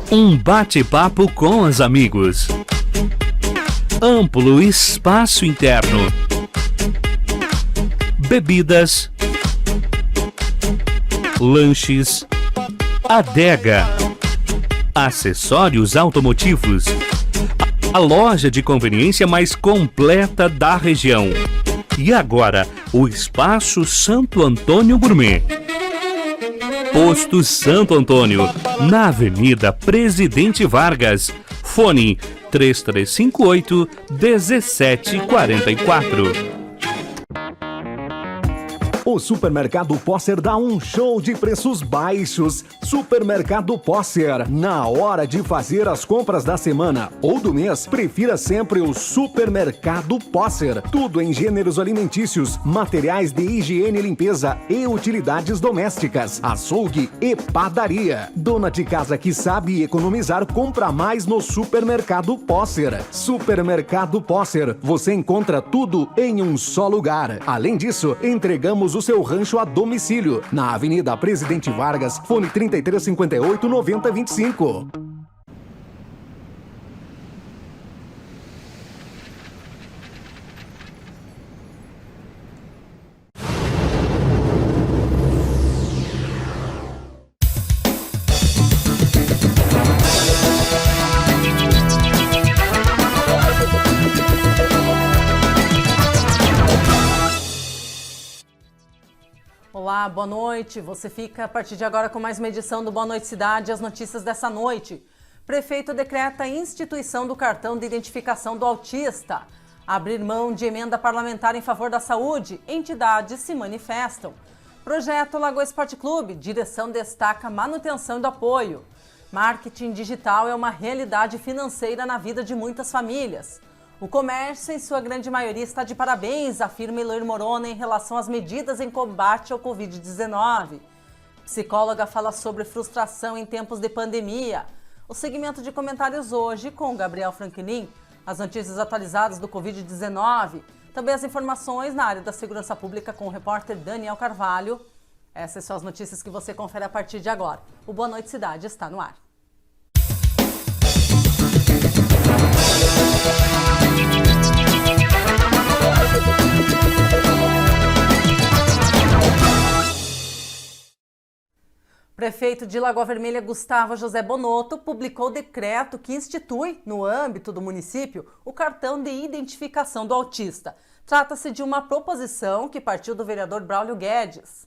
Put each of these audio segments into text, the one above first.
Um bate-papo com os amigos. Amplo espaço interno. Bebidas. Lanches. Adega. Acessórios automotivos. A loja de conveniência mais completa da região. E agora, o Espaço Santo Antônio Gourmet. Posto Santo Antônio, na Avenida Presidente Vargas. Fone 3358-1744. O Supermercado Posser dá um show de preços baixos. Supermercado Posser. Na hora de fazer as compras da semana ou do mês, prefira sempre o Supermercado Posser. Tudo em gêneros alimentícios, materiais de higiene e limpeza e utilidades domésticas, açougue e padaria. Dona de casa que sabe economizar, compra mais no Supermercado Posser. Supermercado Posser. Você encontra tudo em um só lugar. Além disso, entregamos o seu rancho a domicílio, na Avenida Presidente Vargas, fone 3358-9025. Olá, boa noite. Você fica a partir de agora com mais uma edição do Boa Noite Cidade, as notícias dessa noite. Prefeito decreta a instituição do cartão de identificação do autista. Abrir mão de emenda parlamentar em favor da saúde, entidades se manifestam. Projeto Lagoa Esporte Clube, direção destaca manutenção do apoio. Marketing digital é uma realidade financeira na vida de muitas famílias. O comércio, em sua grande maioria, está de parabéns, afirma Eloir Morona em relação às medidas em combate ao Covid-19. Psicóloga fala sobre frustração em tempos de pandemia. O segmento de comentários hoje com Gabriel Franklin, as notícias atualizadas do Covid-19, também as informações na área da segurança pública com o repórter Daniel Carvalho. Essas são as notícias que você confere a partir de agora. O Boa Noite Cidade está no ar. Prefeito de Lagoa Vermelha, Gustavo José Bonotto, publicou decreto que institui, no âmbito do município, o cartão de identificação do autista. Trata-se de uma proposição que partiu do vereador Braulio Guedes.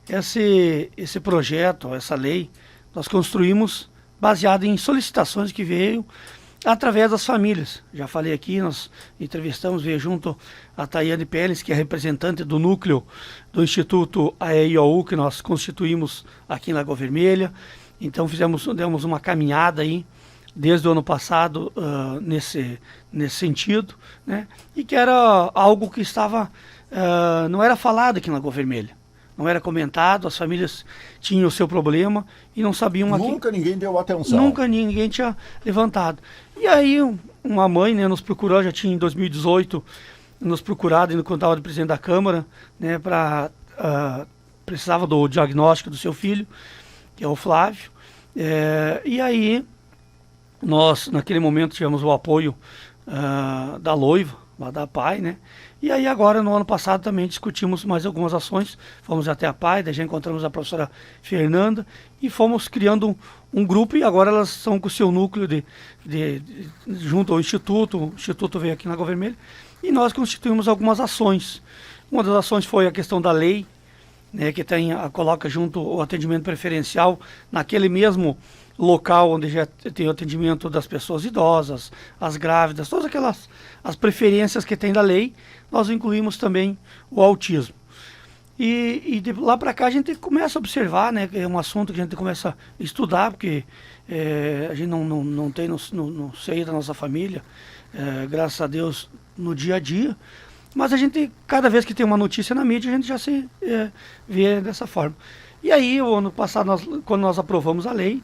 Esse projeto, essa lei, nós construímos baseado em solicitações que veio através das famílias. Já falei aqui, nós entrevistamos, veio junto a Tayane Pérez, que é representante do núcleo do Instituto AEIOU, que nós constituímos aqui em Lagoa Vermelha. Então demos uma caminhada aí, desde o ano passado, nesse sentido, né? E que era algo que não era falado aqui em Lagoa Vermelha. Não era comentado, as famílias tinham o seu problema e não sabiam... Nunca ninguém deu atenção. Nunca ninguém tinha levantado. E aí uma mãe, né, nos procurou, já tinha em 2018, nos procurado, ainda quando estava de presidente da Câmara, né, precisava do diagnóstico do seu filho, que é o Flávio. E aí nós, naquele momento, tivemos o apoio da Loiva, lá da PAI, né? E aí agora, no ano passado, também discutimos mais algumas ações, fomos até a PAI, daí já encontramos a professora Fernanda e fomos criando um grupo, e agora elas são com o seu núcleo junto ao Instituto. O Instituto veio aqui na Lagoa Vermelha e nós constituímos algumas ações. Uma das ações foi a questão da lei, né, que coloca junto o atendimento preferencial naquele mesmo local onde já tem o atendimento das pessoas idosas, as grávidas, todas aquelas as preferências que tem da lei. Nós incluímos também o autismo. E de lá para cá a gente começa a observar, né, que é um assunto que a gente começa a estudar, porque a gente não tem no seio da nossa família, graças a Deus, no dia a dia. Mas a gente, cada vez que tem uma notícia na mídia, a gente já se vê dessa forma. E aí, o ano passado, quando nós aprovamos a lei,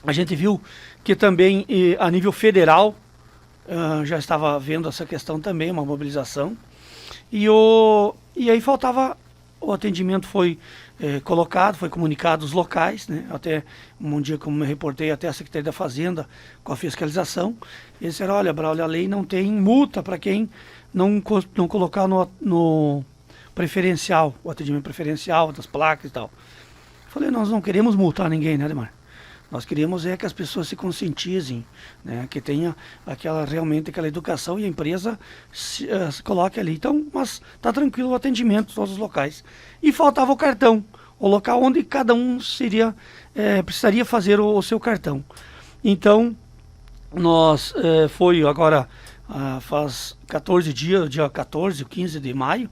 a gente viu que também, a nível federal, já estava vendo essa questão também, uma mobilização. E aí faltava o atendimento foi colocado, foi comunicado aos locais, né? Até um dia, como me reportei, até a Secretaria da Fazenda com a fiscalização. Eles disseram, olha, Braulio, a lei não tem multa para quem não colocar no preferencial, o atendimento preferencial das placas e tal. Falei, nós não queremos multar ninguém, né, Ademar? Nós queremos que as pessoas se conscientizem, né, que tenha realmente aquela educação e a empresa se coloque ali. Então, mas está tranquilo o atendimento em todos os locais. E faltava o cartão, o local onde cada um precisaria fazer o seu cartão. Então, nós foi agora, faz 14 dias, dia 14, 15 de maio,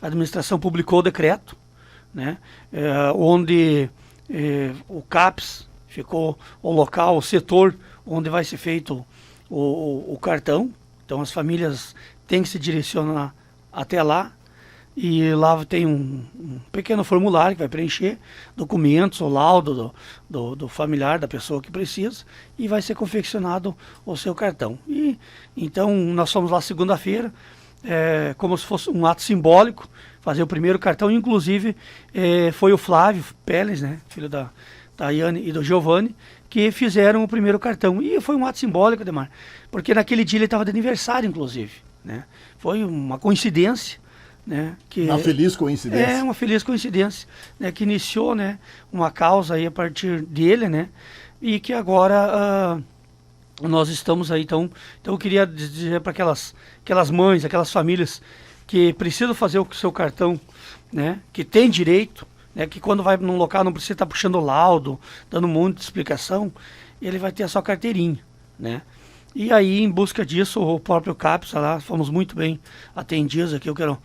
a administração publicou o decreto, né, onde o CAPS ficou o local, o setor onde vai ser feito o cartão. Então as famílias têm que se direcionar até lá. E lá tem um pequeno formulário que vai preencher documentos, o laudo do familiar, da pessoa que precisa, e vai ser confeccionado o seu cartão. E então nós fomos lá segunda-feira, como se fosse um ato simbólico, fazer o primeiro cartão. Inclusive foi o Flávio Peles, né, filho da Tayane e do Giovanni, que fizeram o primeiro cartão. E foi um ato simbólico, Ademar, porque naquele dia ele estava de aniversário, inclusive, né? Foi uma coincidência, né? Uma feliz coincidência. Uma feliz coincidência, né? Que iniciou, né, uma causa aí a partir dele, né? E que agora nós estamos aí, então eu queria dizer para aquelas mães, aquelas famílias que precisam fazer o seu cartão, né? Que tem direito, né, que quando vai num local não precisa estar puxando laudo, dando um monte de explicação, ele vai ter a sua carteirinha, né? E aí, em busca disso, o próprio CAPS, lá, fomos muito bem atendidos aqui. Eu quero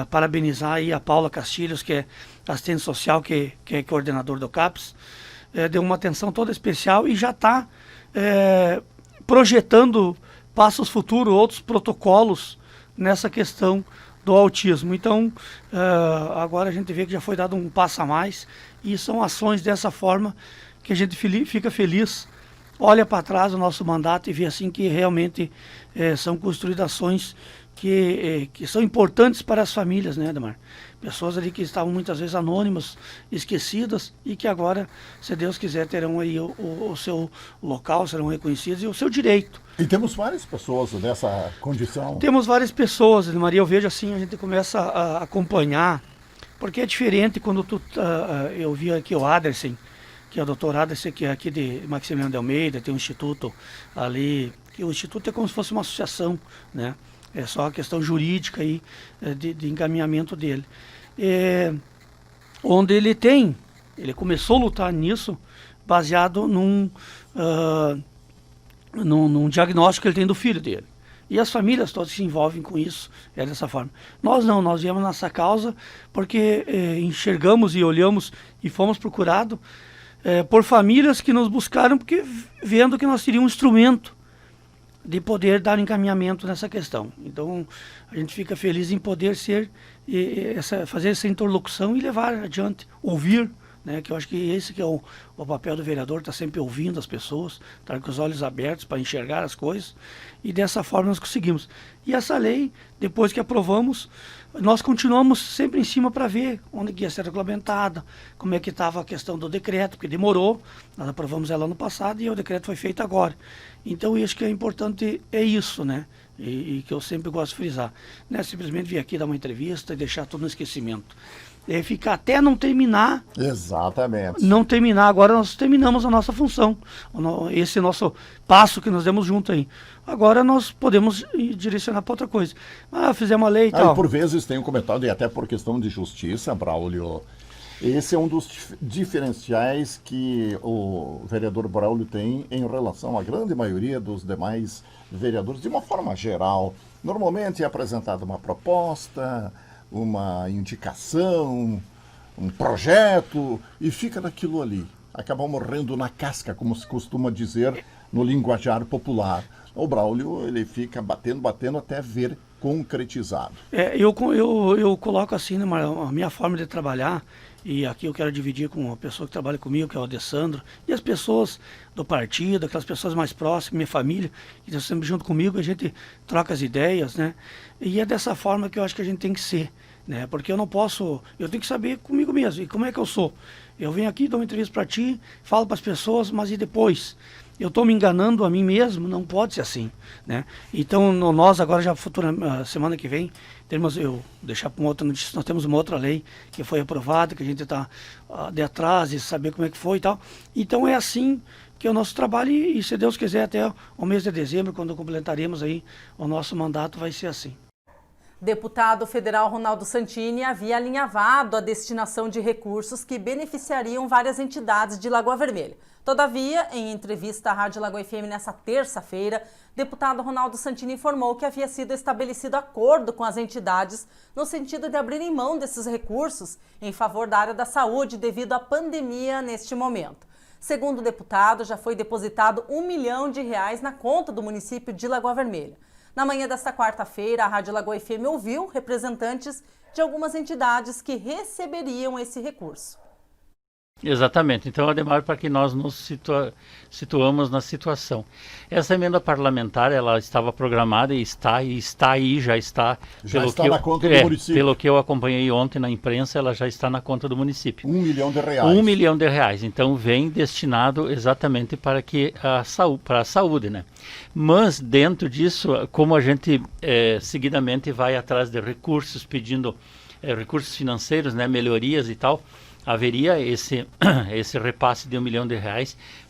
parabenizar aí a Paula Castilhos, que é assistente social, que é coordenador do CAPS, deu uma atenção toda especial e já está projetando passos futuros, outros protocolos nessa questão do autismo. Então, agora a gente vê que já foi dado um passo a mais, e são ações dessa forma que a gente fica feliz, olha para trás o nosso mandato e vê assim que realmente são construídas ações que são importantes para as famílias, né, Ademar? Pessoas ali que estavam muitas vezes anônimas, esquecidas, e que agora, se Deus quiser, terão aí o seu local, serão reconhecidos, e o seu direito. E temos várias pessoas dessa condição. Temos várias pessoas, Maria, eu vejo assim, a gente começa a acompanhar, porque é diferente quando eu vi aqui o Adersen, que é o doutor Adersen, que é aqui de Maximiliano de Almeida, tem um instituto ali, que o instituto é como se fosse uma associação, né? É só a questão jurídica aí, de encaminhamento dele. Onde ele começou a lutar nisso, baseado num diagnóstico que ele tem do filho dele. E as famílias todas se envolvem com isso, dessa forma. Nós não, nós viemos nessa causa porque enxergamos e olhamos e fomos procurados por famílias que nos buscaram, porque vendo que nós teríamos um instrumento de poder dar encaminhamento nessa questão. Então, a gente fica feliz em poder fazer essa interlocução e levar adiante, ouvir, né, que eu acho que esse que é o papel do vereador, está sempre ouvindo as pessoas, estar com os olhos abertos para enxergar as coisas, e dessa forma nós conseguimos. E essa lei, depois que aprovamos, nós continuamos sempre em cima para ver onde que ia ser regulamentada, como é que estava a questão do decreto, porque demorou, nós aprovamos ela ano passado e o decreto foi feito agora. Então, eu acho que é importante isso, né? E que eu sempre gosto de frisar. Não é simplesmente vir aqui dar uma entrevista e deixar tudo no esquecimento. É ficar até não terminar. Exatamente. Não terminar. Agora nós terminamos a nossa função. Esse nosso passo que nós demos junto aí. Agora nós podemos direcionar para outra coisa. Fizemos a lei e tal. E por vezes tem um comentário, e até por questão de justiça, Braulio, esse é um dos diferenciais que o vereador Braulio tem em relação à grande maioria dos demais vereadores, de uma forma geral. Normalmente é apresentada uma proposta, uma indicação, um projeto, e fica naquilo ali. Acaba morrendo na casca, como se costuma dizer no linguajar popular. O Braulio, ele fica batendo até ver concretizado. Eu coloco assim, né, a minha forma de trabalhar, e aqui eu quero dividir com uma pessoa que trabalha comigo, que é o Alessandro, e as pessoas do partido, aquelas pessoas mais próximas, minha família, que estão sempre junto comigo, a gente troca as ideias, né? E é dessa forma que eu acho que a gente tem que ser. né? Porque eu não posso, eu tenho que saber comigo mesmo, e como é que eu sou. Eu venho aqui, dou uma entrevista para ti, falo para as pessoas, mas e depois? Eu estou me enganando a mim mesmo? Não pode ser assim, né? Então, nós agora já semana que vem, eu deixar para uma outra notícia, nós temos uma outra lei que foi aprovada, que a gente está de atrás e saber como é que foi e tal. Então é assim que é o nosso trabalho e se Deus quiser até o mês de dezembro, quando completaremos aí o nosso mandato, vai ser assim. Deputado federal Ronaldo Santini havia alinhavado a destinação de recursos que beneficiariam várias entidades de Lagoa Vermelha. Todavia, em entrevista à Rádio Lagoa FM nesta terça-feira, deputado Ronaldo Santini informou que havia sido estabelecido acordo com as entidades no sentido de abrirem mão desses recursos em favor da área da saúde devido à pandemia neste momento. Segundo o deputado, já foi depositado R$1 milhão na conta do município de Lagoa Vermelha. Na manhã desta quarta-feira, a Rádio Lagoa FM ouviu representantes de algumas entidades que receberiam esse recurso. Exatamente. Então, Ademar, para que nós nos situamos na situação. Essa emenda parlamentar, ela estava programada e está aí, já está na conta do município. Pelo que eu acompanhei ontem na imprensa, ela já está na conta do município. R$1 milhão. R$1 milhão. Então, vem destinado exatamente para a saúde, né? Mas, dentro disso, como a gente seguidamente vai atrás de recursos, pedindo recursos financeiros, né, melhorias e tal, haveria esse repasse de R$1 milhão.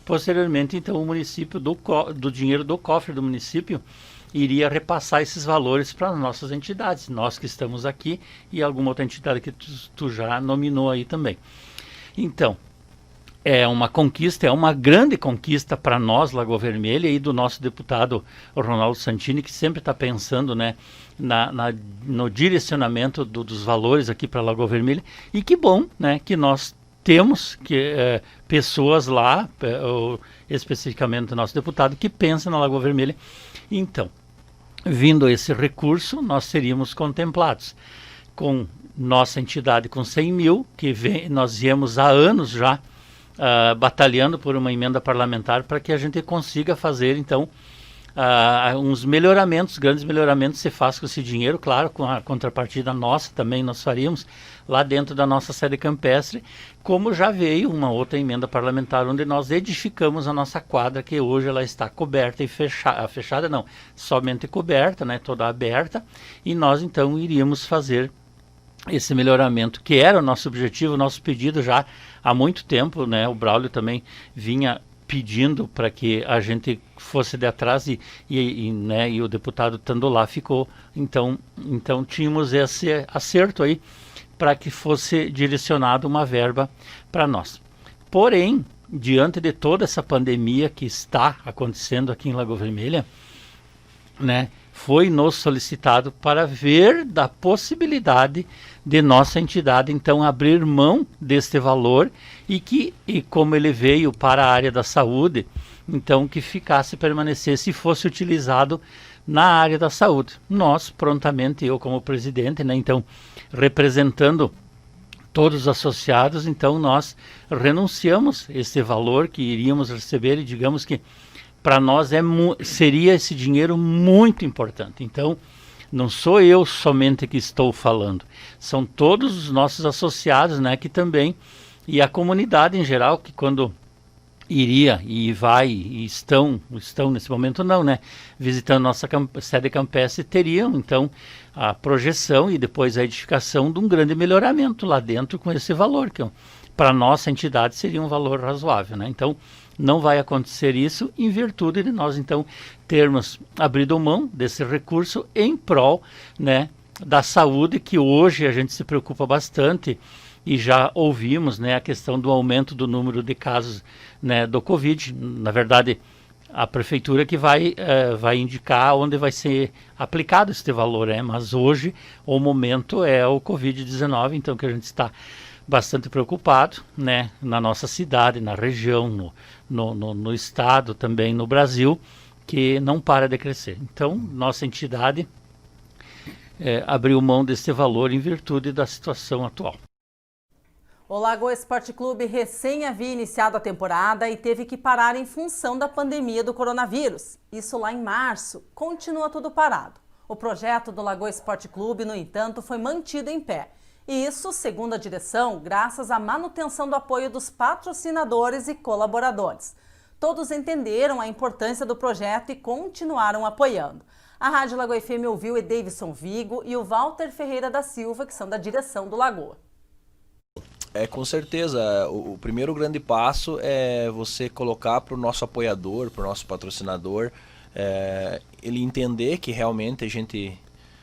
Posteriormente, então, o município, do dinheiro do cofre do município, iria repassar esses valores para as nossas entidades, nós que estamos aqui e alguma outra entidade que tu já nominou aí também. Então, é uma conquista, é uma grande conquista para nós, Lagoa Vermelha, e do nosso deputado Ronaldo Santini, que sempre está pensando, né, no direcionamento dos valores aqui para Lagoa Vermelha. E que bom, né, que nós temos pessoas lá, especificamente o nosso deputado, que pensa na Lagoa Vermelha. Então, vindo esse recurso, nós seríamos contemplados com nossa entidade com 100 mil, nós viemos há anos já batalhando por uma emenda parlamentar para que a gente consiga fazer, então, uns melhoramentos, grandes melhoramentos se faz com esse dinheiro, claro, com a contrapartida nossa também nós faríamos lá dentro da nossa sede campestre, como já veio uma outra emenda parlamentar onde nós edificamos a nossa quadra, que hoje ela está coberta e fechada não, somente coberta, né, toda aberta, e nós então iríamos fazer esse melhoramento, que era o nosso objetivo, o nosso pedido já há muito tempo, né? O Braulio também vinha pedindo para que a gente fosse de atrás e o deputado estando lá ficou. Então tínhamos esse acerto aí para que fosse direcionado uma verba para nós. Porém, diante de toda essa pandemia que está acontecendo aqui em Lagoa Vermelha, né, foi nos solicitado para ver da possibilidade de nossa entidade, então, abrir mão deste valor e como ele veio para a área da saúde, então, que permanecesse e fosse utilizado na área da saúde. Nós, prontamente, eu como presidente, né, então, representando todos os associados, então, nós renunciamos esse valor que iríamos receber e digamos que para nós seria esse dinheiro muito importante. Então, não sou eu somente que estou falando, são todos os nossos associados, né, que também, e a comunidade em geral, que quando iria e vai e estão nesse momento não, né, visitando nossa sede campestre, teriam então a projeção e depois a edificação de um grande melhoramento lá dentro com esse valor, que para nossa entidade seria um valor razoável, né? Então, não vai acontecer isso em virtude de nós, então, termos abrido mão desse recurso em prol, né, da saúde, que hoje a gente se preocupa bastante e já ouvimos, né, a questão do aumento do número de casos, né, do Covid. Na verdade, a prefeitura que vai indicar onde vai ser aplicado este valor, mas hoje o momento é o Covid-19, então que a gente está bastante preocupado, né, na nossa cidade, na região, no estado, também no Brasil, que não para de crescer. Então, nossa entidade abriu mão desse valor em virtude da situação atual. O Lagoa Esporte Clube recém havia iniciado a temporada e teve que parar em função da pandemia do coronavírus. Isso lá em março. Continua tudo parado. O projeto do Lagoa Esporte Clube, no entanto, foi mantido em pé. E isso, segundo a direção, graças à manutenção do apoio dos patrocinadores e colaboradores. Todos entenderam a importância do projeto e continuaram apoiando. A Rádio Lagoa FM ouviu o Davidson Vigo e o Walter Ferreira da Silva, que são da direção do Lagoa. Com certeza, o primeiro grande passo é você colocar para o nosso apoiador, para o nosso patrocinador, ele entender que realmente a gente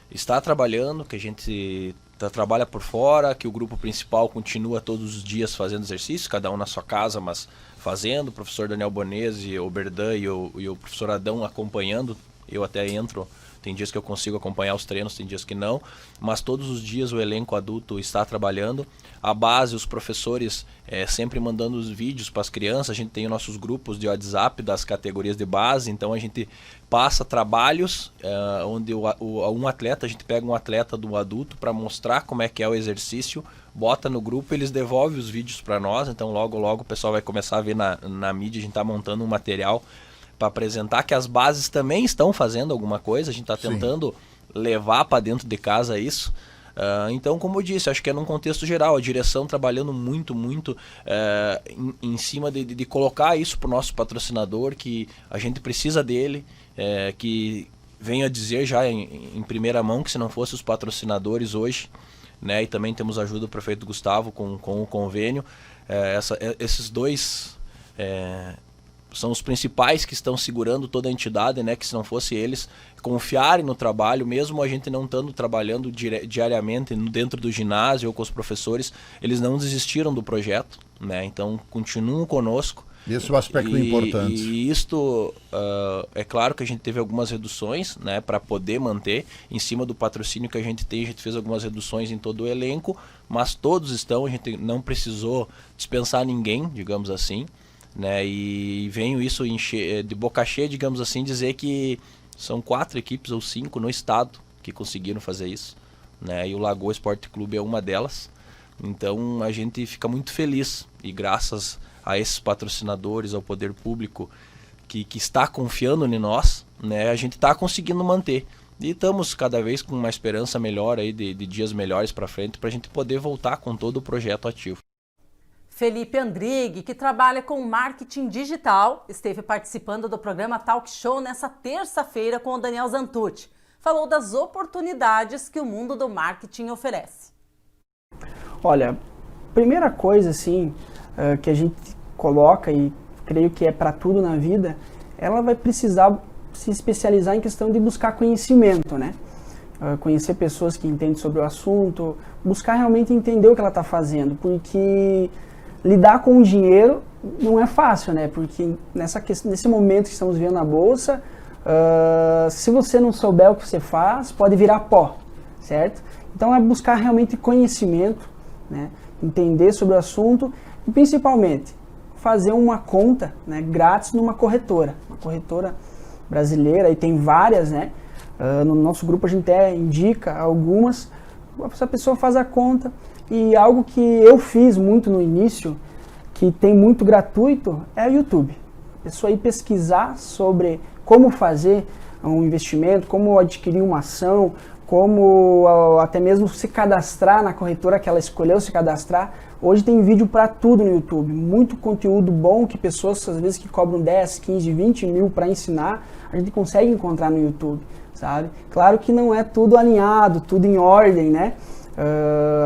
está trabalhando, que a gente trabalha por fora, que o grupo principal continua todos os dias fazendo exercício, cada um na sua casa, mas fazendo, o professor Daniel Bonese, o Berdan e o professor Adão acompanhando, eu até entro, tem dias que eu consigo acompanhar os treinos, tem dias que não, mas todos os dias o elenco adulto está trabalhando, a base, os professores sempre mandando os vídeos para as crianças, a gente tem os nossos grupos de WhatsApp das categorias de base, então a gente passa trabalhos onde a gente pega um atleta do adulto para mostrar como é que é o exercício, bota no grupo, eles devolvem os vídeos para nós, então logo o pessoal vai começar a ver na mídia, a gente está montando um material para apresentar que as bases também estão fazendo alguma coisa, a gente está tentando levar para dentro de casa isso. Então, como eu disse, acho que é num contexto geral, a direção trabalhando muito em cima de colocar isso para o nosso patrocinador, que a gente precisa dele, que venho a dizer já em primeira mão que se não fosse os patrocinadores hoje, né, e também temos a ajuda do prefeito Gustavo com o convênio, esses dois são os principais que estão segurando toda a entidade, né, que se não fosse eles confiarem no trabalho, mesmo a gente não estando trabalhando diariamente dentro do ginásio ou com os professores, eles não desistiram do projeto, né, então continuam conosco. Esse é o aspecto importante. E isto, é claro que a gente teve algumas reduções, né, para poder manter, em cima do patrocínio que a gente tem, a gente fez algumas reduções em todo o elenco, mas todos estão, a gente não precisou dispensar ninguém, digamos assim, né, e venho isso de boca cheia, digamos assim, dizer que são 4 equipes ou 5 no estado que conseguiram fazer isso, né, e o Lagoa Esporte Clube é uma delas, então a gente fica muito feliz e graças a esses patrocinadores, ao poder público que está confiando em nós, né, a gente está conseguindo manter e estamos cada vez com uma esperança melhor aí de dias melhores para frente para a gente poder voltar com todo o projeto ativo. Felipe Andrighi, que trabalha com marketing digital, esteve participando do programa Talk Show nessa terça-feira com o Daniel Zantucci. Falou das oportunidades que o mundo do marketing oferece. Olha, primeira coisa assim, que a gente coloca e creio que é para tudo na vida, ela vai precisar se especializar em questão de buscar conhecimento, né? Conhecer pessoas que entendem sobre o assunto, buscar realmente entender o que ela está fazendo, porque lidar com o dinheiro não é fácil, né? Porque nesse momento que estamos vivendo na Bolsa, se você não souber o que você faz, pode virar pó, certo? Então é buscar realmente conhecimento, né? Entender sobre o assunto e principalmente fazer uma conta, né, grátis numa corretora. Uma corretora brasileira, e tem várias, né? No nosso grupo a gente até indica algumas. Essa pessoa faz a conta. E algo que eu fiz muito no início, que tem muito gratuito, é o YouTube. A pessoa ir pesquisar sobre como fazer um investimento, como adquirir uma ação, como até mesmo se cadastrar na corretora que ela escolheu se cadastrar. Hoje tem vídeo para tudo no YouTube, muito conteúdo bom que pessoas às vezes que cobram 10, 15, 20 mil para ensinar, a gente consegue encontrar no YouTube, sabe? Claro que não é tudo alinhado, tudo em ordem, né?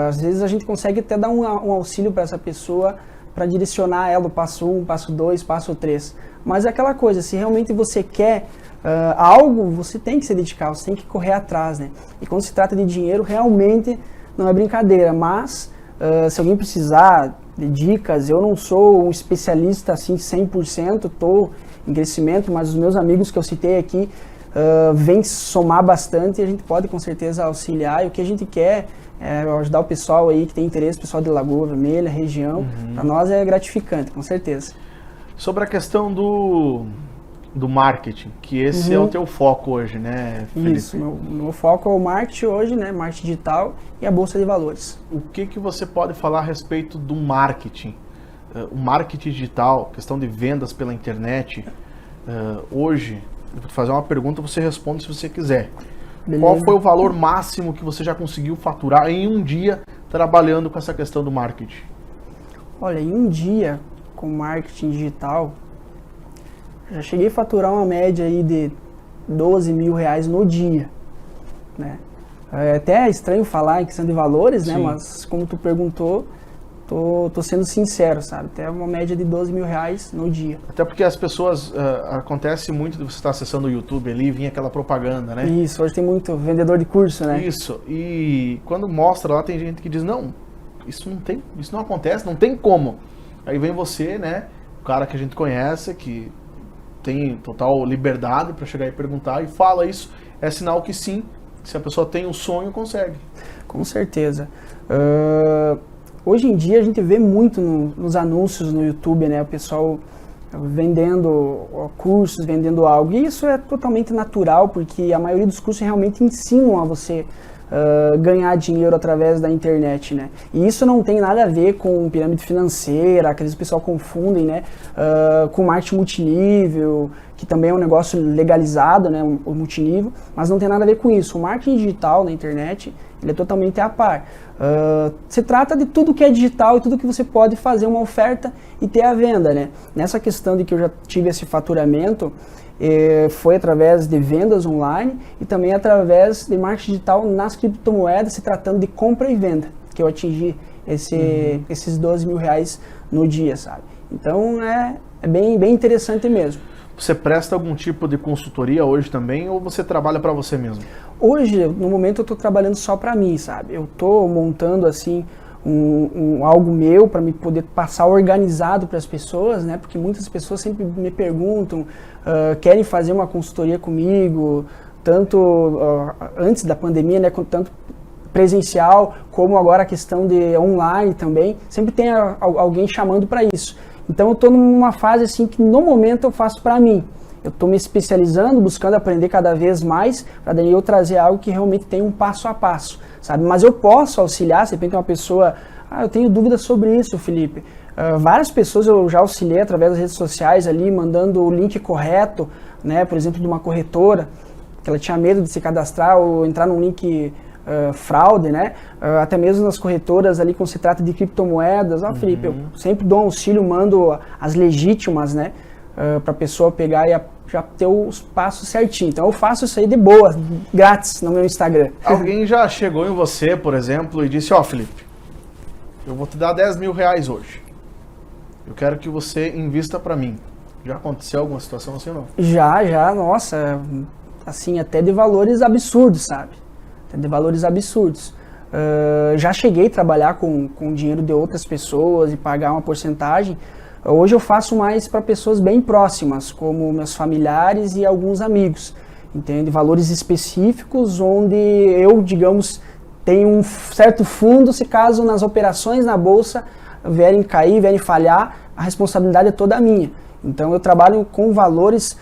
Às vezes a gente consegue até dar um auxílio para essa pessoa para direcionar ela o passo 1, passo 2, passo 3. Mas é aquela coisa, se realmente você quer algo, você tem que se dedicar, você tem que correr atrás, né? E quando se trata de dinheiro, realmente não é brincadeira, mas se alguém precisar de dicas, eu não sou um especialista assim 100%, estou em crescimento, mas os meus amigos que eu citei aqui vêm somar bastante e a gente pode com certeza auxiliar. E o que a gente quer é ajudar o pessoal aí que tem interesse, o pessoal de Lagoa Vermelha, região, para nós é gratificante, com certeza. Sobre a questão do marketing, que esse é o teu foco hoje, né, Felipe? Isso, meu foco é o marketing hoje, né, marketing digital e a Bolsa de Valores. O que você pode falar a respeito do marketing? O marketing digital, questão de vendas pela internet, hoje, eu vou te fazer uma pergunta, você responde se você quiser. Beleza. Qual foi o valor máximo que você já conseguiu faturar em um dia trabalhando com essa questão do marketing? Olha, em um dia com marketing digital, já cheguei a faturar uma média aí de 12 mil reais no dia, né? É até estranho falar em questão de valores, né? Sim. Mas como tu perguntou, tô sendo sincero, sabe? Até uma média de 12 mil reais no dia. Até porque as pessoas, acontece muito de você estar acessando o YouTube ali e vir aquela propaganda, né? Isso, hoje tem muito vendedor de curso, né? Isso, e quando mostra lá tem gente que diz, não, isso não acontece, não tem como. Aí vem você, né, o cara que a gente conhece, que tem total liberdade para chegar e perguntar e fala isso, é sinal que sim, se a pessoa tem um sonho, consegue. Com certeza. Hoje em dia a gente vê muito nos anúncios no YouTube, né, o pessoal vendendo cursos, vendendo algo. E isso é totalmente natural, porque a maioria dos cursos realmente ensinam a você ganhar dinheiro através da internet, né? E isso não tem nada a ver com pirâmide financeira, que às vezes o pessoal confundem, né? Com marketing multinível, que também é um negócio legalizado, né? O multinível, mas não tem nada a ver com isso. O marketing digital na internet, ele é totalmente à par. Se trata de tudo que é digital e tudo que você pode fazer uma oferta e ter a venda, né? Nessa questão de que eu já tive esse faturamento, foi através de vendas online e também através de marketing digital nas criptomoedas, se tratando de compra e venda, que eu atingi esses 12 mil reais no dia, sabe? Então é bem interessante mesmo. Você presta algum tipo de consultoria hoje também ou você trabalha para você mesmo? Hoje, no momento, eu estou trabalhando só para mim, sabe? Eu estou montando assim algo meu para me poder passar organizado para as pessoas, né? Porque muitas pessoas sempre me perguntam, querem fazer uma consultoria comigo, tanto antes da pandemia, né? Tanto presencial, como agora a questão de online também. Sempre tem alguém chamando para isso. Então eu estou numa fase assim que no momento eu faço para mim. Eu estou me especializando, buscando aprender cada vez mais, para daí eu trazer algo que realmente tem um passo a passo, sabe? Mas eu posso auxiliar, se de repente uma pessoa, eu tenho dúvidas sobre isso, Felipe. Várias pessoas eu já auxiliei através das redes sociais ali, mandando o link correto, né? Por exemplo, de uma corretora, que ela tinha medo de se cadastrar ou entrar num link fraude, né? Até mesmo nas corretoras ali, quando se trata de criptomoedas. Felipe, eu sempre dou um auxílio, mando as legítimas, né? Para a pessoa pegar e já ter os passos certinho. Então eu faço isso aí de boa, grátis, no meu Instagram. Alguém já chegou em você, por exemplo, e disse, Felipe, eu vou te dar 10 mil reais hoje. Eu quero que você invista para mim. Já aconteceu alguma situação assim ou não? Já, nossa, assim, até de valores absurdos, sabe? Até de valores absurdos. Já cheguei a trabalhar com dinheiro de outras pessoas e pagar uma porcentagem. Hoje eu faço mais para pessoas bem próximas, como meus familiares e alguns amigos, entende? Valores específicos onde eu, digamos, tenho um certo fundo, se caso nas operações na bolsa vierem cair, vierem falhar, a responsabilidade é toda minha. Então eu trabalho com valores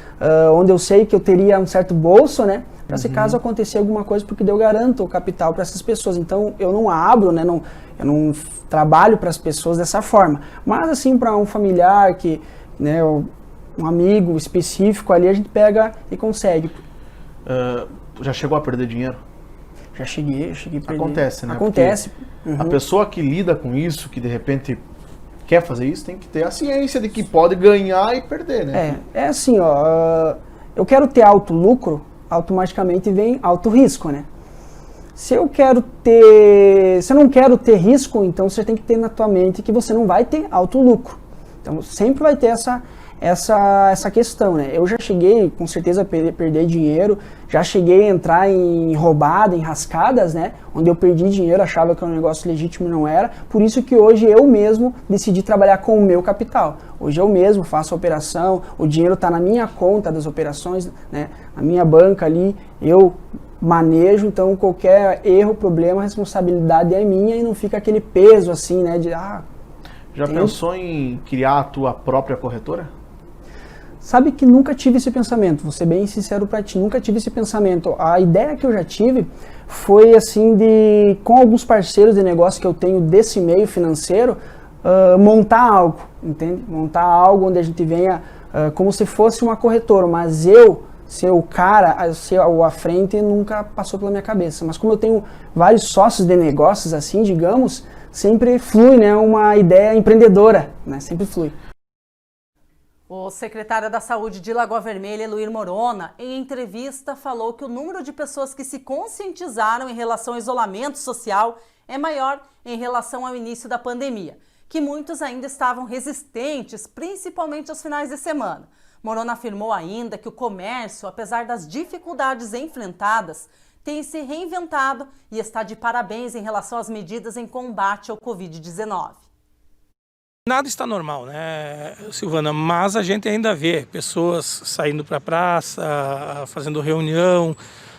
onde eu sei que eu teria um certo bolso, né? Para se caso acontecer alguma coisa, porque eu garanto o capital para essas pessoas. Então eu não abro, né? Eu não trabalho para as pessoas dessa forma. Mas assim, para um familiar, que, né, um amigo específico ali, a gente pega e consegue. Já chegou a perder dinheiro? Já cheguei a perder. Acontece, né? Acontece. A pessoa que lida com isso, que de repente quer fazer isso, tem que ter a ciência de que pode ganhar e perder, né? É assim, eu quero ter alto lucro, automaticamente vem alto risco, né? Se eu não quero ter risco, então você tem que ter na tua mente que você não vai ter alto lucro. Então sempre vai ter essa questão, né? Eu já cheguei, com certeza, a perder dinheiro, já cheguei a entrar em roubada, em rascadas, né? Onde eu perdi dinheiro, achava que era um negócio legítimo e não era. Por isso que hoje eu mesmo decidi trabalhar com o meu capital. Hoje eu mesmo faço a operação, o dinheiro está na minha conta das operações, né? Na minha banca ali, eu manejo, então qualquer erro, problema, a responsabilidade é minha e não fica aquele peso assim, né? Já pensou em criar a tua própria corretora? Sabe que nunca tive esse pensamento, vou ser bem sincero pra ti, nunca tive esse pensamento. A ideia que eu já tive foi assim com alguns parceiros de negócio que eu tenho desse meio financeiro, montar algo, entende? Montar algo onde a gente venha como se fosse uma corretora, mas eu ser o cara, ser o à frente, nunca passou pela minha cabeça. Mas como eu tenho vários sócios de negócios, assim, digamos, sempre flui, né, uma ideia empreendedora, né, sempre flui. O secretário da Saúde de Lagoa Vermelha, Eloir Morona, em entrevista falou que o número de pessoas que se conscientizaram em relação ao isolamento social é maior em relação ao início da pandemia, que muitos ainda estavam resistentes, principalmente aos finais de semana. Morona afirmou ainda que o comércio, apesar das dificuldades enfrentadas, tem se reinventado e está de parabéns em relação às medidas em combate ao Covid-19. Nada está normal, né, Silvana? Mas a gente ainda vê pessoas saindo para a praça, fazendo reunião.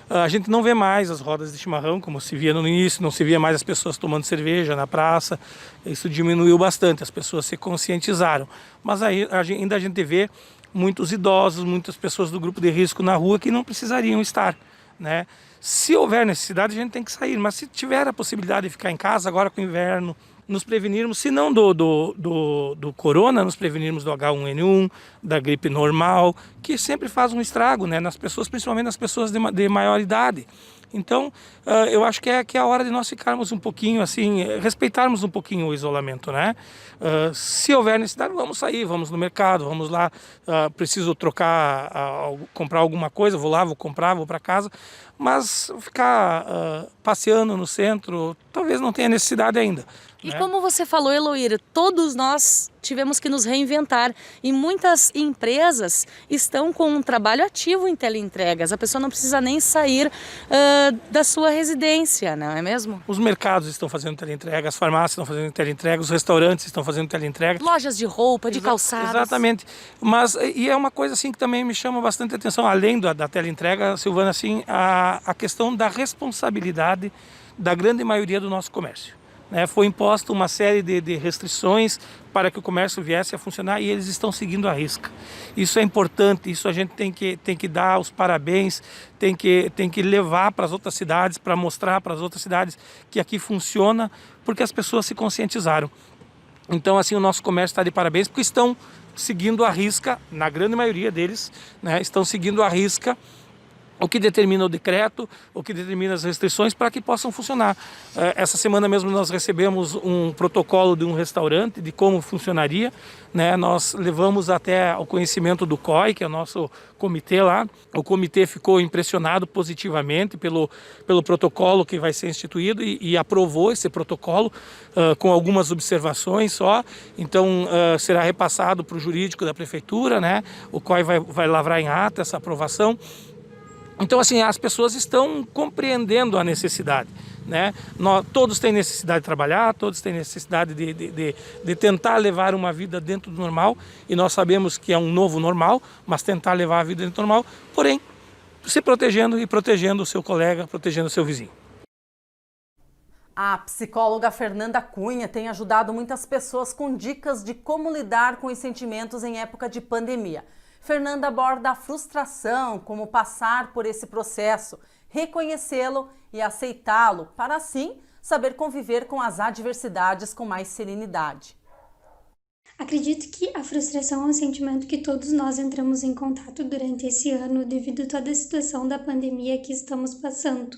A gente não vê mais as rodas de chimarrão, como se via no início, não se via mais as pessoas tomando cerveja na praça. Isso diminuiu bastante, as pessoas se conscientizaram. Mas ainda a gente vê muitos idosos, muitas pessoas do grupo de risco na rua que não precisariam estar, né? Se houver necessidade, a gente tem que sair, mas se tiver a possibilidade de ficar em casa agora com o inverno, nos prevenirmos, se não do corona, nos prevenirmos do H1N1, da gripe normal, que sempre faz um estrago, né, nas pessoas, principalmente nas pessoas de maior idade. Então, eu acho que é a hora de nós ficarmos um pouquinho assim, respeitarmos um pouquinho o isolamento, né? Se houver necessidade, vamos sair, vamos no mercado, vamos lá, preciso trocar, comprar alguma coisa, vou lá, vou comprar, vou para casa, mas ficar passeando no centro, talvez não tenha necessidade ainda. E como você falou, Eloir, todos nós tivemos que nos reinventar e muitas empresas estão com um trabalho ativo em teleentregas. A pessoa não precisa nem sair da sua residência, não é mesmo? Os mercados estão fazendo teleentrega, as farmácias estão fazendo teleentrega, os restaurantes estão fazendo teleentrega. Lojas de roupa, de calçados. Exatamente. Mas, e é uma coisa assim que também me chama bastante atenção, além da teleentrega, Silvana, assim, a questão da responsabilidade da grande maioria do nosso comércio. Foi imposta uma série de restrições para que o comércio viesse a funcionar e eles estão seguindo à risca. Isso é importante, isso a gente tem que dar os parabéns, tem que levar para as outras cidades, para mostrar para as outras cidades que aqui funciona, porque as pessoas se conscientizaram. Então, assim, o nosso comércio está de parabéns, porque estão seguindo à risca, na grande maioria deles, né, estão seguindo à risca o que determina o decreto, o que determina as restrições para que possam funcionar. Essa semana mesmo nós recebemos um protocolo de um restaurante de como funcionaria, né? Nós levamos até ao conhecimento do COI, que é o nosso comitê lá. O comitê ficou impressionado positivamente pelo protocolo que vai ser instituído e aprovou esse protocolo com algumas observações só. Então será repassado para o jurídico da prefeitura, né? O COI vai lavrar em ata essa aprovação. Então, assim, as pessoas estão compreendendo a necessidade, né? Todos têm necessidade de trabalhar, todos têm necessidade de tentar levar uma vida dentro do normal, e nós sabemos que é um novo normal, mas tentar levar a vida dentro do normal, porém, se protegendo e protegendo o seu colega, protegendo o seu vizinho. A psicóloga Fernanda Cunha tem ajudado muitas pessoas com dicas de como lidar com os sentimentos em época de pandemia. Fernanda aborda a frustração, como passar por esse processo, reconhecê-lo e aceitá-lo, para assim saber conviver com as adversidades com mais serenidade. Acredito que a frustração é um sentimento que todos nós entramos em contato durante esse ano devido a toda a situação da pandemia que estamos passando.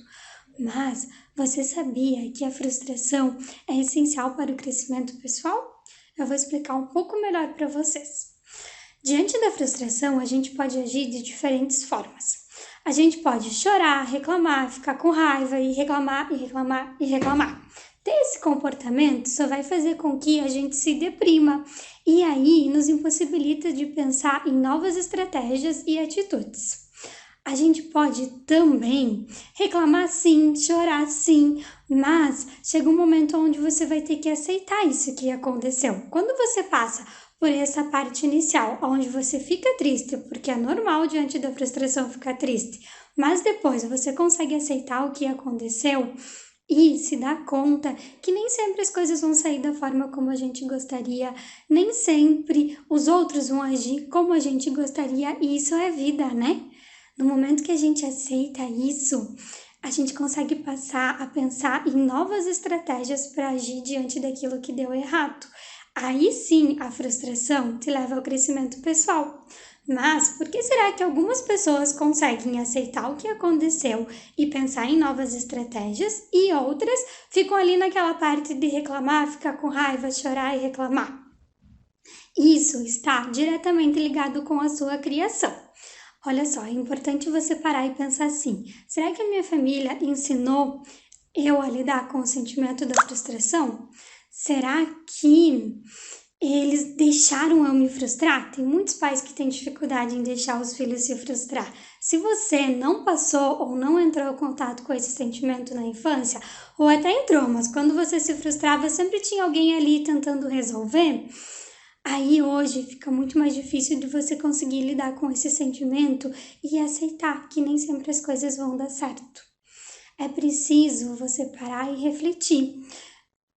Mas você sabia que a frustração é essencial para o crescimento pessoal? Eu vou explicar um pouco melhor para vocês. Diante da frustração, a gente pode agir de diferentes formas. A gente pode chorar, reclamar, ficar com raiva e reclamar, e reclamar, e reclamar. Ter esse comportamento só vai fazer com que a gente se deprima e aí nos impossibilita de pensar em novas estratégias e atitudes. A gente pode também reclamar sim, chorar sim, mas chega um momento onde você vai ter que aceitar isso que aconteceu. Quando você passa por essa parte inicial, onde você fica triste, porque é normal diante da frustração ficar triste, mas depois você consegue aceitar o que aconteceu e se dar conta que nem sempre as coisas vão sair da forma como a gente gostaria, nem sempre os outros vão agir como a gente gostaria, e isso é vida, né? No momento que a gente aceita isso, a gente consegue passar a pensar em novas estratégias para agir diante daquilo que deu errado. Aí sim, a frustração te leva ao crescimento pessoal. Mas por que será que algumas pessoas conseguem aceitar o que aconteceu e pensar em novas estratégias e outras ficam ali naquela parte de reclamar, ficar com raiva, chorar e reclamar? Isso está diretamente ligado com a sua criação. Olha só, é importante você parar e pensar assim: será que a minha família ensinou eu a lidar com o sentimento da frustração? Será que eles deixaram eu me frustrar? Tem muitos pais que têm dificuldade em deixar os filhos se frustrar. Se você não passou ou não entrou em contato com esse sentimento na infância, ou até entrou, mas quando você se frustrava sempre tinha alguém ali tentando resolver, aí hoje fica muito mais difícil de você conseguir lidar com esse sentimento e aceitar que nem sempre as coisas vão dar certo. É preciso você parar e refletir.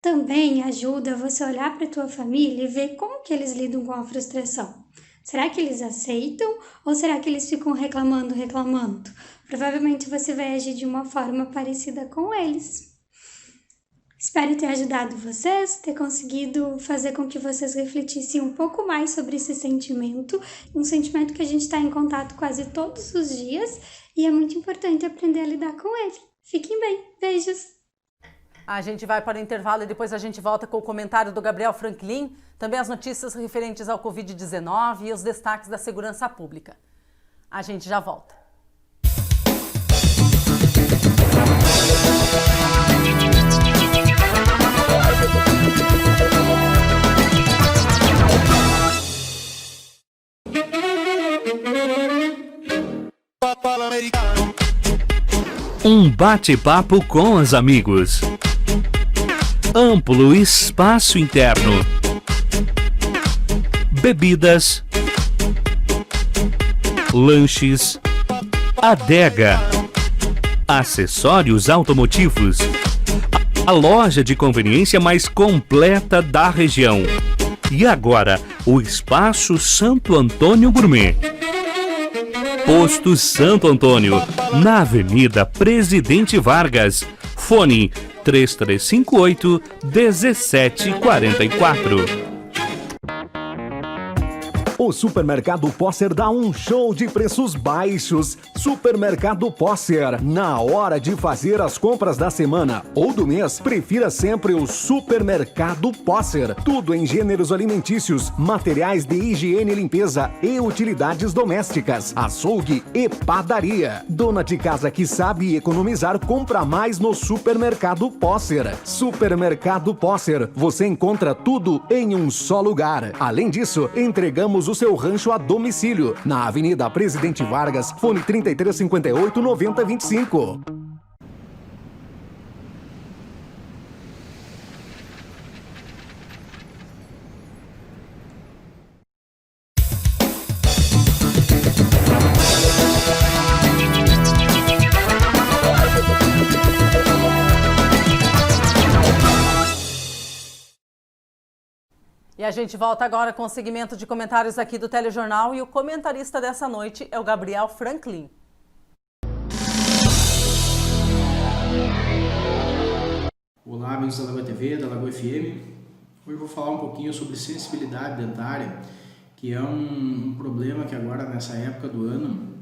Também ajuda você olhar para a tua família e ver como que eles lidam com a frustração. Será que eles aceitam ou será que eles ficam reclamando? Provavelmente você vai agir de uma forma parecida com eles. Espero ter ajudado vocês, ter conseguido fazer com que vocês refletissem um pouco mais sobre esse sentimento, um sentimento que a gente está em contato quase todos os dias e é muito importante aprender a lidar com ele. Fiquem bem, beijos! A gente vai para o intervalo e depois a gente volta com o comentário do Gabriel Franklin, também as notícias referentes ao Covid-19 e os destaques da segurança pública. A gente já volta. Um bate-papo com os amigos. Amplo espaço interno. Bebidas. Lanches. Adega. Acessórios automotivos. A loja de conveniência mais completa da região. E agora, o Espaço Santo Antônio Gourmet. Posto Santo Antônio, na Avenida Presidente Vargas. Fone 3358-1744. O Supermercado Posser dá um show de preços baixos. Supermercado Posser. Na hora de fazer as compras da semana ou do mês, prefira sempre o Supermercado Posser. Tudo em gêneros alimentícios, materiais de higiene e limpeza e utilidades domésticas, açougue e padaria. Dona de casa que sabe economizar, compra mais no Supermercado Posser. Supermercado Posser. Você encontra tudo em um só lugar. Além disso, entregamos o seu rancho a domicílio, na Avenida Presidente Vargas, fone 3358-9025. E a gente volta agora com o segmento de comentários aqui do Telejornal e o comentarista dessa noite é o Gabriel Franklin. Olá, amigos da Lagoa TV, da Lagoa FM. Hoje eu vou falar um pouquinho sobre sensibilidade dentária, que é um problema que agora, nessa época do ano,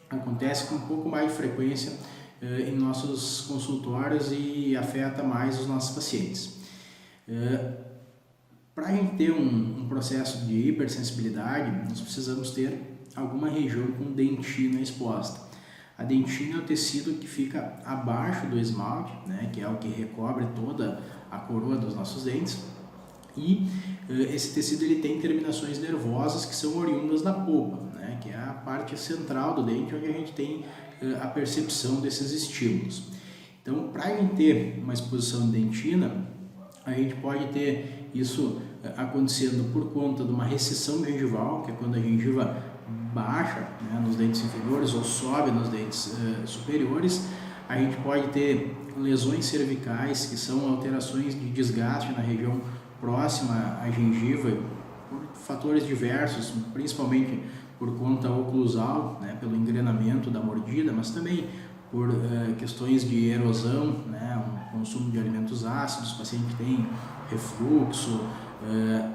acontece com um pouco mais de frequência em nossos consultórios e afeta mais os nossos pacientes. Para a gente ter um processo de hipersensibilidade, nós precisamos ter alguma região com dentina exposta. A dentina é o tecido que fica abaixo do esmalte, né, que é o que recobre toda a coroa dos nossos dentes. E esse tecido ele tem terminações nervosas que são oriundas da polpa, né, que é a parte central do dente onde a gente tem a percepção desses estímulos. Então, para a gente ter uma exposição de dentina, a gente pode ter isso acontecendo por conta de uma recessão gengival, que é quando a gengiva baixa, né, nos dentes inferiores ou sobe nos dentes superiores. A gente pode ter lesões cervicais, que são alterações de desgaste na região próxima à gengiva, por fatores diversos, principalmente por conta oclusal, né, pelo engrenamento da mordida, mas também por questões de erosão, né, um consumo de alimentos ácidos, o paciente tem refluxo,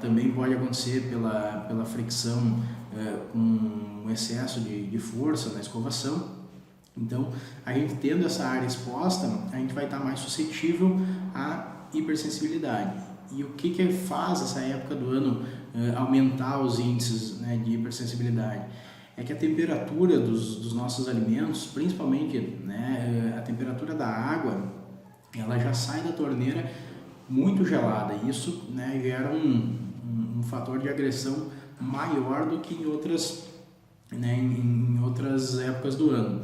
também pode acontecer pela fricção com excesso de força na escovação. Então, a gente tendo essa área exposta, a gente vai estar mais suscetível à hipersensibilidade. E o que faz essa época do ano aumentar os índices, né, de hipersensibilidade? É que a temperatura dos nossos alimentos, principalmente, né, a temperatura da água, ela já sai da torneira muito gelada. E isso, né, gera um fator de agressão maior do que em outras, né, em outras épocas do ano.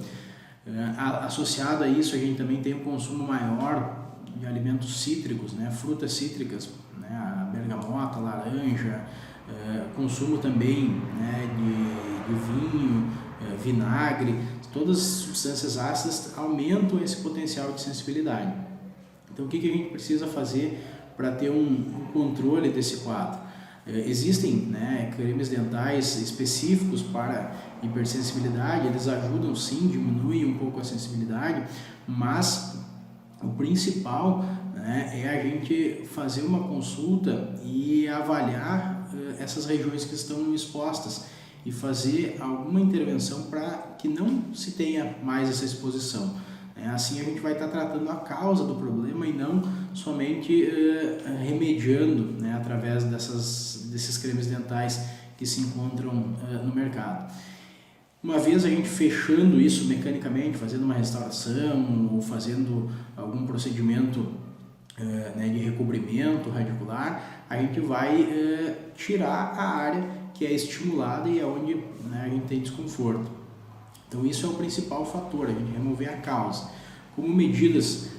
Associado a isso, a gente também tem um consumo maior de alimentos cítricos, né, frutas cítricas, né, a bergamota, a laranja, consumo também, né, de vinho, vinagre. Todas as substâncias ácidas aumentam esse potencial de sensibilidade. Então, o que a gente precisa fazer para ter um controle desse quadro? Existem, né, cremes dentais específicos para hipersensibilidade, eles ajudam sim, diminuem um pouco a sensibilidade, mas o principal, né, é a gente fazer uma consulta e avaliar essas regiões que estão expostas e fazer alguma intervenção para que não se tenha mais essa exposição. Assim a gente vai estar tratando a causa do problema e não somente remediando, né, através desses cremes dentais que se encontram no mercado. Uma vez a gente fechando isso mecanicamente, fazendo uma restauração ou fazendo algum procedimento, né, de recobrimento radicular, a gente vai tirar a área que é estimulada e é onde, né, a gente tem desconforto. Então isso é o principal fator, a gente remover a causa. Como medidas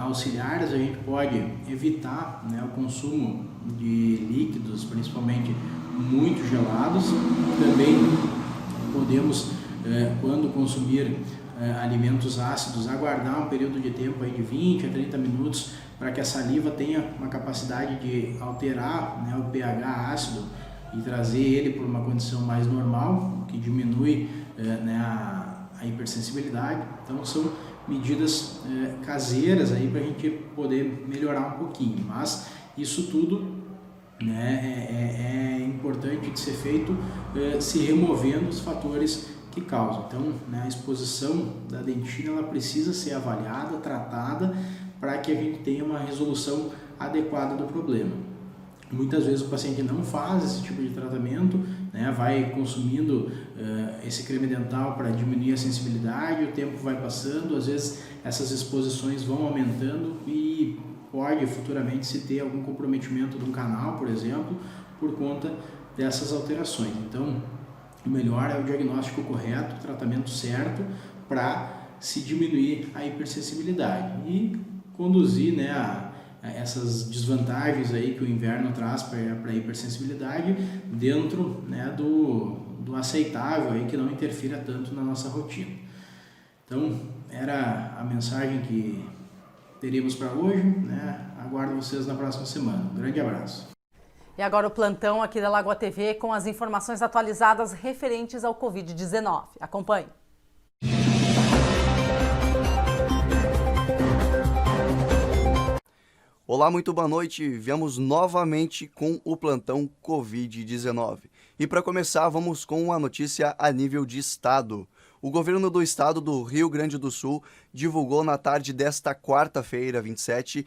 auxiliares, a gente pode evitar, né, o consumo de líquidos, principalmente muito gelados. Também podemos, quando consumir alimentos ácidos, aguardar um período de tempo aí de 20 a 30 minutos para que a saliva tenha uma capacidade de alterar, né, o pH ácido e trazer ele para uma condição mais normal, que diminui, né, a hipersensibilidade. Então são medidas caseiras aí para a gente poder melhorar um pouquinho, mas isso tudo, né, é importante de ser feito se removendo os fatores que causam. Então, né, a exposição da dentina ela precisa ser avaliada, tratada, para que a gente tenha uma resolução adequada do problema. Muitas vezes o paciente não faz esse tipo de tratamento, né, vai consumindo esse creme dental para diminuir a sensibilidade, o tempo vai passando, às vezes essas exposições vão aumentando e pode futuramente se ter algum comprometimento de um canal, por exemplo, por conta dessas alterações. Então, o melhor é o diagnóstico correto, o tratamento certo para se diminuir a hipersensibilidade e conduzir, né, a essas desvantagens aí que o inverno traz para a hipersensibilidade dentro, né, do aceitável aí, que não interfira tanto na nossa rotina. Então, era a mensagem que teríamos para hoje, né? Aguardo vocês na próxima semana. Um grande abraço. E agora o plantão aqui da Lagoa TV com as informações atualizadas referentes ao Covid-19. Acompanhe. Olá, muito boa noite. Viemos novamente com o plantão Covid-19. E para começar, vamos com uma notícia a nível de estado. O governo do estado do Rio Grande do Sul divulgou na tarde desta quarta-feira, 27,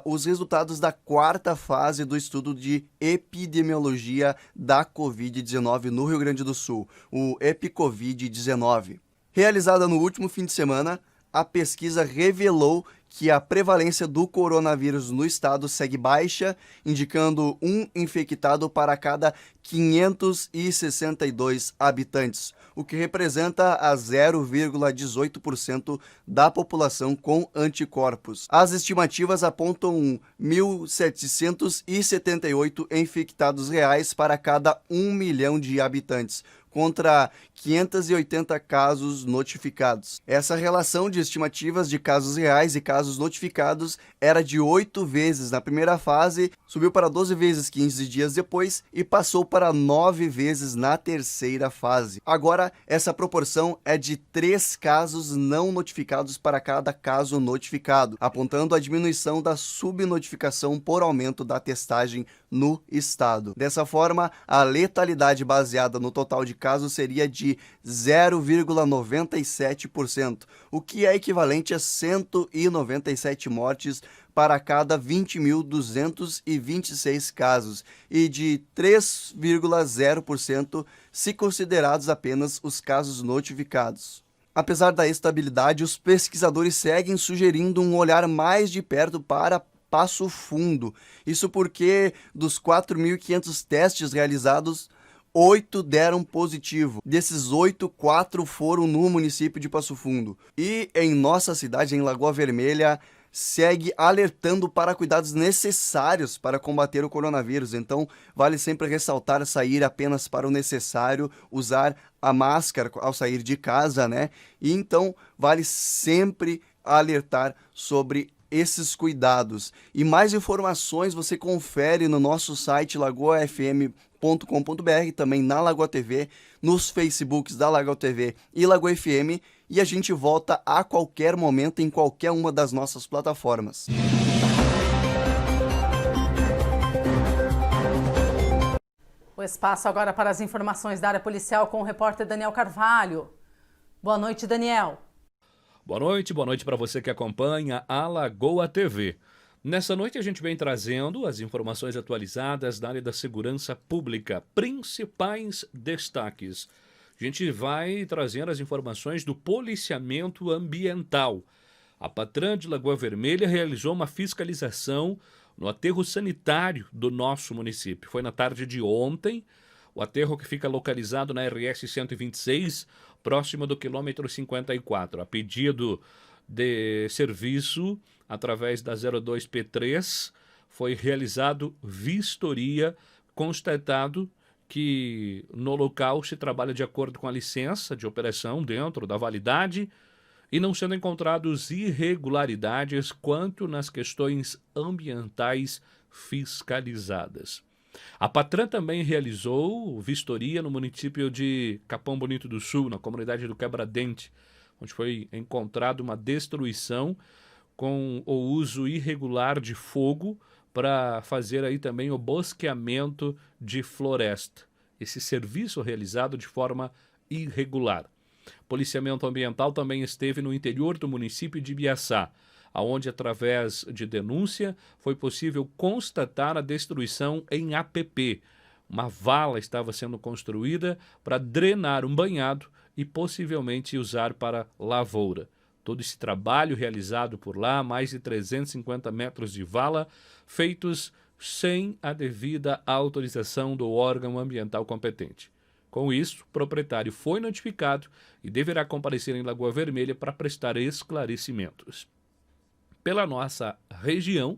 os resultados da quarta fase do estudo de epidemiologia da Covid-19 no Rio Grande do Sul, o EpiCovid-19. Realizada no último fim de semana, a pesquisa revelou que a prevalência do coronavírus no estado segue baixa, indicando um infectado para cada 562 habitantes, o que representa a 0,18% da população com anticorpos. As estimativas apontam 1.778 infectados reais para cada 1 milhão de habitantes, contra 580 casos notificados. Essa relação de estimativas de casos reais e casos notificados era de 8 vezes na primeira fase, subiu para 12 vezes 15 dias depois e passou para 9 vezes na terceira fase. Agora, essa proporção é de 3 casos não notificados para cada caso notificado, apontando a diminuição da subnotificação por aumento da testagem no estado. Dessa forma, a letalidade baseada no total de casos seria de 0,97%, o que é equivalente a 197 mortes para cada 20.226 casos e de 3,0% se considerados apenas os casos notificados. Apesar da estabilidade, os pesquisadores seguem sugerindo um olhar mais de perto para Passo Fundo. Isso porque dos 4.500 testes realizados, 8 deram positivo. Desses 8, 4 foram no município de Passo Fundo. E em nossa cidade, em Lagoa Vermelha, segue alertando para cuidados necessários para combater o coronavírus. Então, vale sempre ressaltar sair apenas para o necessário, usar a máscara ao sair de casa, né? E então, vale sempre alertar sobre esses cuidados. E mais informações você confere no nosso site lagoafm.com.br, também na Lagoa TV, nos Facebooks da Lagoa TV e Lagoa FM, e a gente volta a qualquer momento em qualquer uma das nossas plataformas. O espaço agora para as informações da área policial com o repórter Daniel Carvalho. Boa noite, Daniel. Boa noite para você que acompanha a Lagoa TV. Nessa noite a gente vem trazendo as informações atualizadas da área da segurança pública, principais destaques. A gente vai trazendo as informações do policiamento ambiental. A Patran de Lagoa Vermelha realizou uma fiscalização no aterro sanitário do nosso município. Foi na tarde de ontem, o aterro que fica localizado na RS 126, próximo do quilômetro 54. A pedido de serviço, através da 02P3, foi realizado vistoria, constatado que no local se trabalha de acordo com a licença de operação dentro da validade e não sendo encontrados irregularidades quanto nas questões ambientais fiscalizadas. A Patran também realizou vistoria no município de Capão Bonito do Sul, na comunidade do Quebra-Dente, onde foi encontrada uma destruição com o uso irregular de fogo para fazer aí também o bosqueamento de floresta. Esse serviço realizado de forma irregular. Policiamento ambiental também esteve no interior do município de Ibiaçá, onde, através de denúncia, foi possível constatar a destruição em APP. Uma vala estava sendo construída para drenar um banhado e possivelmente usar para lavoura. Todo esse trabalho realizado por lá, mais de 350 metros de vala, feitos sem a devida autorização do órgão ambiental competente. Com isso, o proprietário foi notificado e deverá comparecer em Lagoa Vermelha para prestar esclarecimentos. Pela nossa região,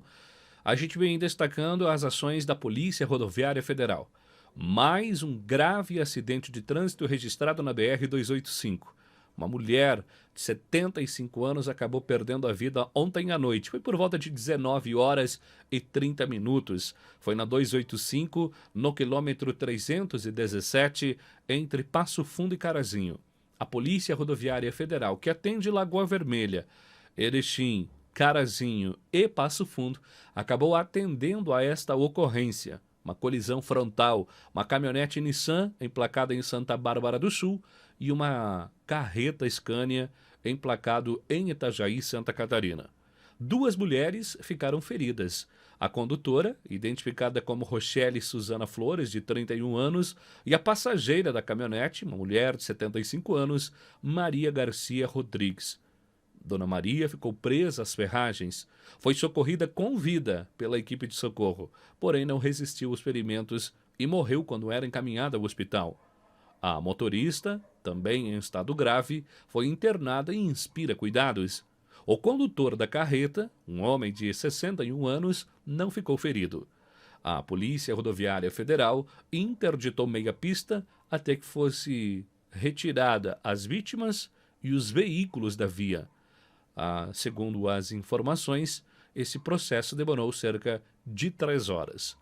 a gente vem destacando as ações da Polícia Rodoviária Federal. Mais um grave acidente de trânsito registrado na BR-285. Uma mulher de 75 anos acabou perdendo a vida ontem à noite. Foi por volta de 19h30. Foi na 285, no quilômetro 317, entre Passo Fundo e Carazinho. A Polícia Rodoviária Federal, que atende Lagoa Vermelha, Erechim, Carazinho e Passo Fundo, acabou atendendo a esta ocorrência. Uma colisão frontal, uma caminhonete Nissan emplacada em Santa Bárbara do Sul e uma carreta Scania emplacado em Itajaí, Santa Catarina. 2 mulheres ficaram feridas. A condutora, identificada como Rochelle Suzana Flores, de 31 anos, e a passageira da caminhonete, uma mulher de 75 anos, Maria Garcia Rodrigues. Dona Maria ficou presa às ferragens, foi socorrida com vida pela equipe de socorro, porém não resistiu aos ferimentos e morreu quando era encaminhada ao hospital. A motorista, também em estado grave, foi internada e inspira cuidados. O condutor da carreta, um homem de 61 anos, não ficou ferido. A Polícia Rodoviária Federal interditou meia pista, até que fosse retirada as vítimas e os veículos da via. Segundo as informações, esse processo demorou cerca de 3 horas.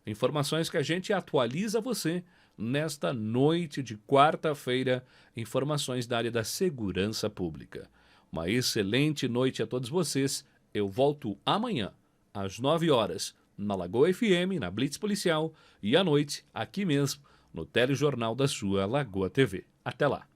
Informações que a gente atualiza a você nesta noite de quarta-feira, informações da área da segurança pública. Uma excelente noite a todos vocês. Eu volto amanhã, às 9 horas, na Lagoa FM, na Blitz Policial, e à noite, aqui mesmo, no telejornal da sua Lagoa TV. Até lá.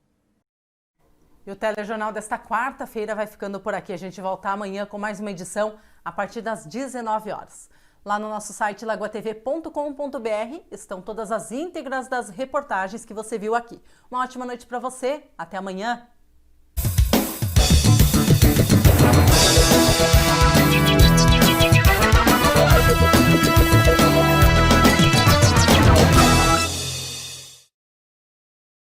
E o telejornal desta quarta-feira vai ficando por aqui. A gente volta amanhã com mais uma edição a partir das 19 horas. Lá no nosso site lagoatv.com.br estão todas as íntegras das reportagens que você viu aqui. Uma ótima noite para você. Até amanhã.